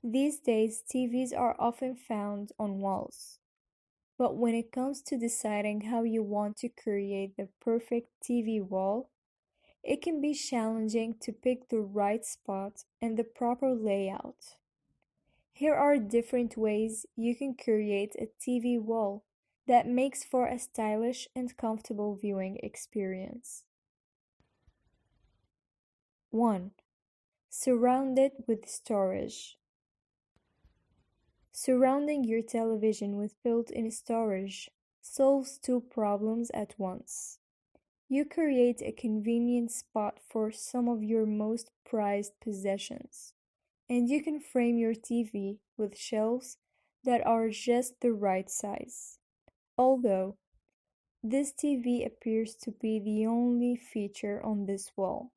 These days, TVs are often found on walls. But when it comes to deciding how you want to create the perfect TV wall, it can be challenging to pick the right spot and the proper layout. Here are different ways you can create a TV wall that makes for a stylish and comfortable viewing experience. 1. Surround it with storage. Surrounding your television with built-in storage solves two problems at once. You create a convenient spot for some of your most prized possessions, and you can frame your TV with shelves that are just the right size. Although, this TV appears to be the only feature on this wall.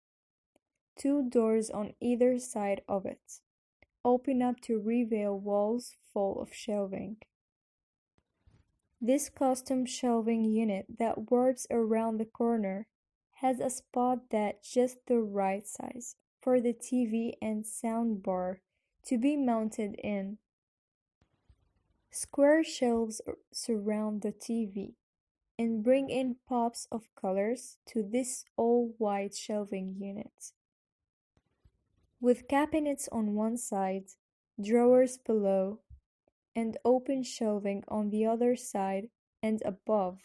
Two doors on either side of it open up to reveal walls full of shelving. This custom shelving unit that warps around the corner has a spot that's just the right size for the TV and sound bar to be mounted in. Square shelves surround the TV and bring in pops of colors to this all-white shelving unit. With cabinets on one side, drawers below, and open shelving on the other side and above,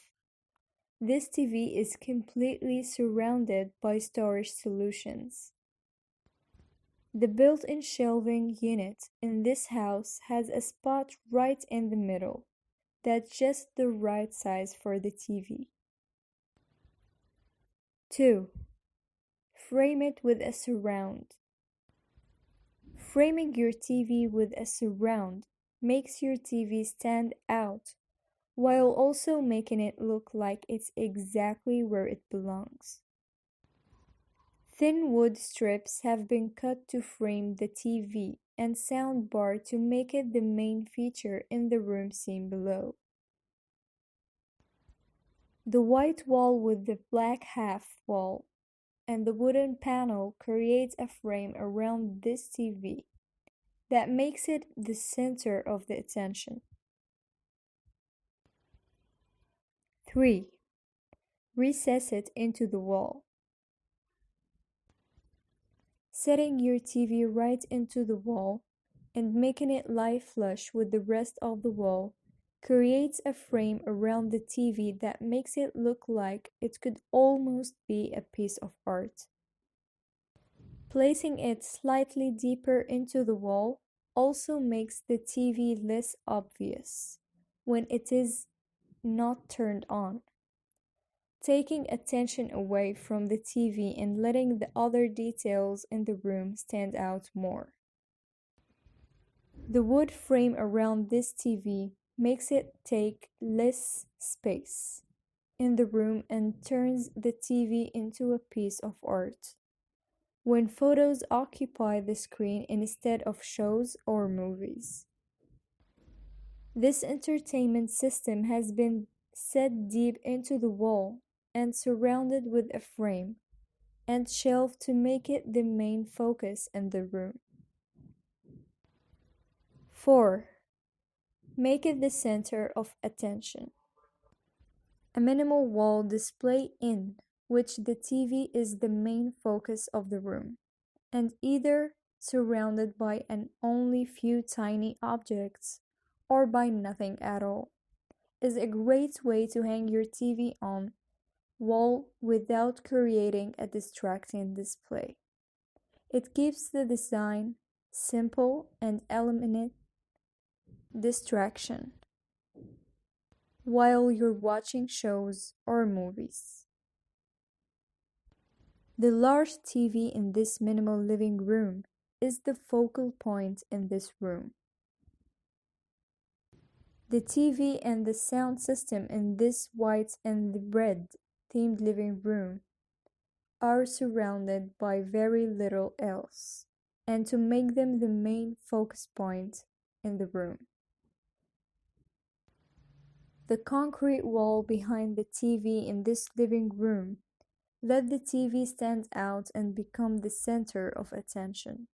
this TV is completely surrounded by storage solutions. The built-in shelving unit in this house has a spot right in the middle that's just the right size for the TV. 2. Frame it with a surround. Framing your TV with a surround makes your TV stand out while also making it look like it's exactly where it belongs. Thin wood strips have been cut to frame the TV and sound bar to make it the main feature in the room seen below. The white wall with the black half wall and the wooden panel creates a frame around this TV that makes it the center of the attention. 3. Recess it into the wall. Setting your TV right into the wall and making it lie flush with the rest of the wall creates a frame around the TV that makes it look like it could almost be a piece of art. Placing it slightly deeper into the wall also makes the TV less obvious when it is not turned on, taking attention away from the TV and letting the other details in the room stand out more. The wood frame around this TV makes it take less space in the room and turns the TV into a piece of art when photos occupy the screen instead of shows or movies. This entertainment system has been set deep into the wall and surrounded with a frame and shelf to make it the main focus in the room. 4. Make it the center of attention. A minimal wall display in which the TV is the main focus of the room, and either surrounded by an only few tiny objects or by nothing at all, is a great way to hang your TV on wall without creating a distracting display. It keeps the design simple and eliminates distraction while you're watching shows or movies. The large TV in this minimal living room is the focal point in this room. The TV and the sound system in this white and red themed living room are surrounded by very little else, and to make them the main focus point in the room. The concrete wall behind the TV in this living room let the TV stand out and become the center of attention.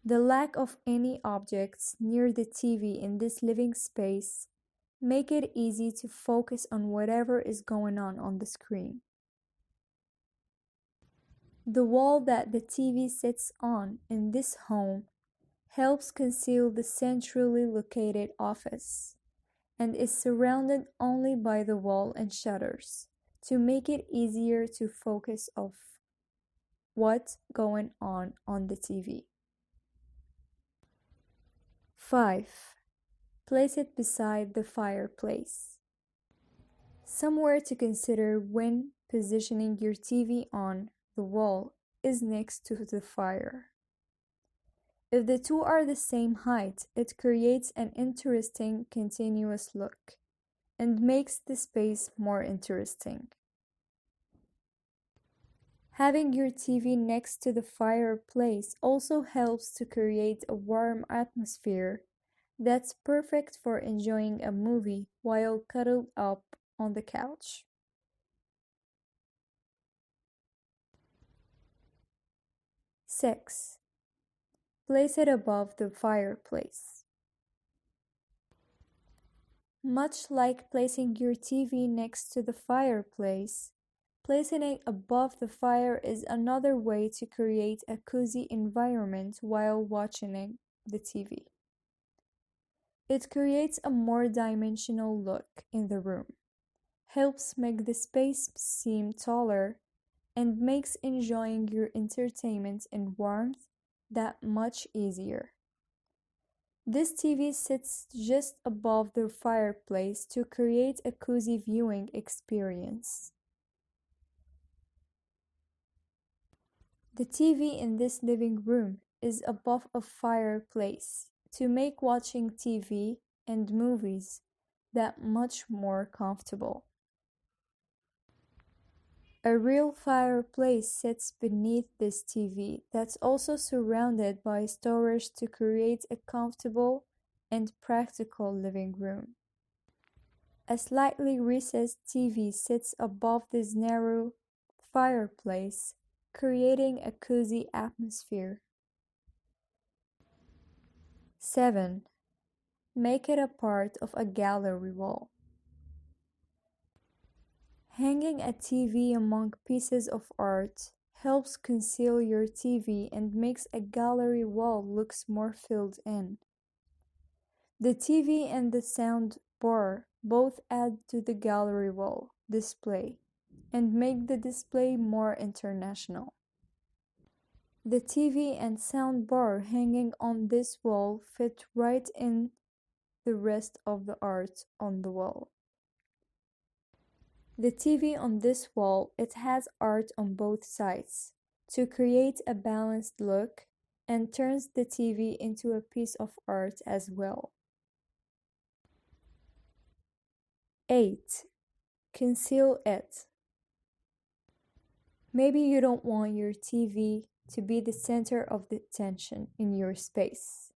The lack of any objects near the TV in this living space make it easy to focus on whatever is going on the screen. The wall that the TV sits on in this home helps conceal the centrally located office and is surrounded only by the wall and shutters to make it easier to focus of what's going on the TV. 5. Place it beside the fireplace. Somewhere to consider when positioning your TV on the wall is next to the fire. If the two are the same height, it creates an interesting continuous look and makes the space more interesting. Having your TV next to the fireplace also helps to create a warm atmosphere that's perfect for enjoying a movie while cuddled up on the couch. 6. Place it above the fireplace. Much like placing your TV next to the fireplace, placing it above the fire is another way to create a cozy environment while watching the TV. It creates a more dimensional look in the room, helps make the space seem taller, and makes enjoying your entertainment in warmth that much easier. This TV sits just above the fireplace to create a cozy viewing experience. The TV in this living room is above a fireplace to make watching TV and movies that much more comfortable. A real fireplace sits beneath this TV that's also surrounded by storage to create a comfortable and practical living room. A slightly recessed TV sits above this narrow fireplace, creating a cozy atmosphere. 7. Make it a part of a gallery wall. Hanging a TV among pieces of art helps conceal your TV and makes a gallery wall looks more filled in. The TV and the sound bar both add to the gallery wall display and make the display more international. The TV and sound bar hanging on this wall fit right in the rest of the art on the wall. The TV on this wall, it has art on both sides to create a balanced look and turns the TV into a piece of art as well. 8. Conceal it. Maybe you don't want your TV to be the center of the attention in your space.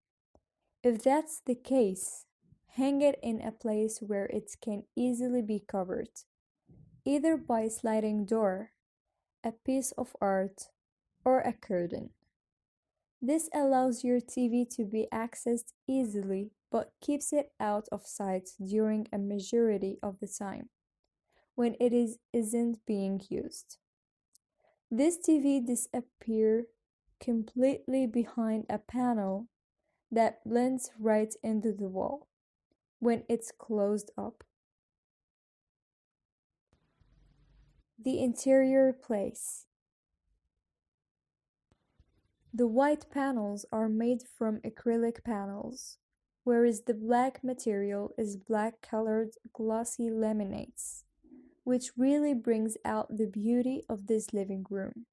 If that's the case, hang it in a place where it can easily be covered, either by a sliding door, a piece of art, or a curtain. This allows your TV to be accessed easily but keeps it out of sight during a majority of the time when it isn't being used. This TV disappears completely behind a panel that blends right into the wall when it's closed up. The interior place. The white panels are made from acrylic panels, whereas the black material is black-colored glossy laminates, which really brings out the beauty of this living room.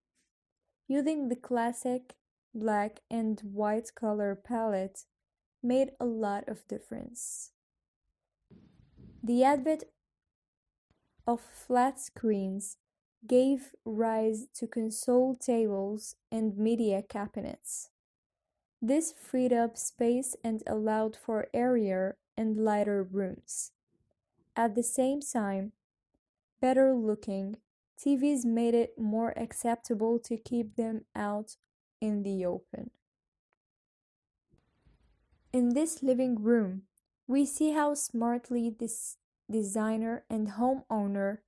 Using the classic black and white color palette made a lot of difference. The advent of flat screens gave rise to console tables and media cabinets. This freed up space and allowed for airier and lighter rooms. At the same time, better looking TVs made it more acceptable to keep them out in the open. In this living room, we see how smartly this designer and homeowner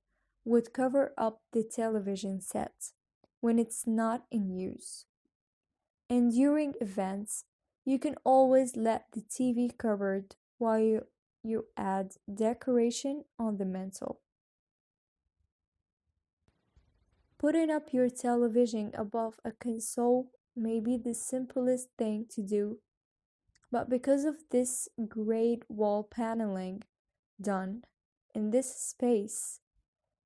would cover up the television set when it's not in use. And during events, you can always let the TV covered while you add decoration on the mantle. Putting up your television above a console may be the simplest thing to do, but because of this great wall paneling done in this space,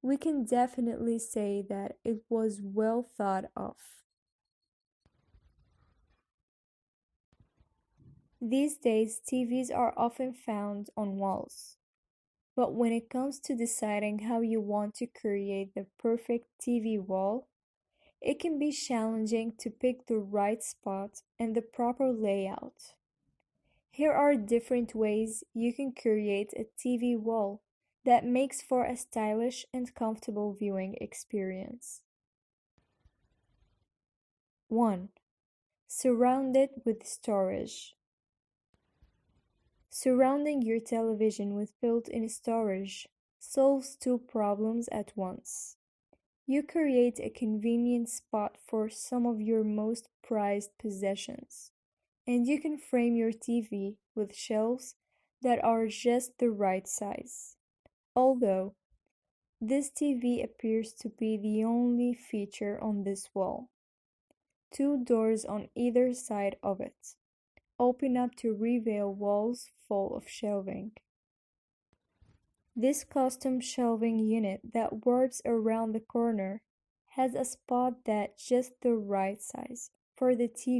we can definitely say that it was well thought of. These days, TVs are often found on walls, but when it comes to deciding how you want to create the perfect TV wall, it can be challenging to pick the right spot and the proper layout. Here are different ways you can create a TV wall that makes for a stylish and comfortable viewing experience. 1. Surround it with storage. Surrounding your television with built-in storage solves two problems at once. You create a convenient spot for some of your most prized possessions, and you can frame your TV with shelves that are just the right size. Although, this TV appears to be the only feature on this wall. Two doors on either side of it open up to reveal walls full of shelving. This custom shelving unit that works around the corner has a spot that's just the right size for the TV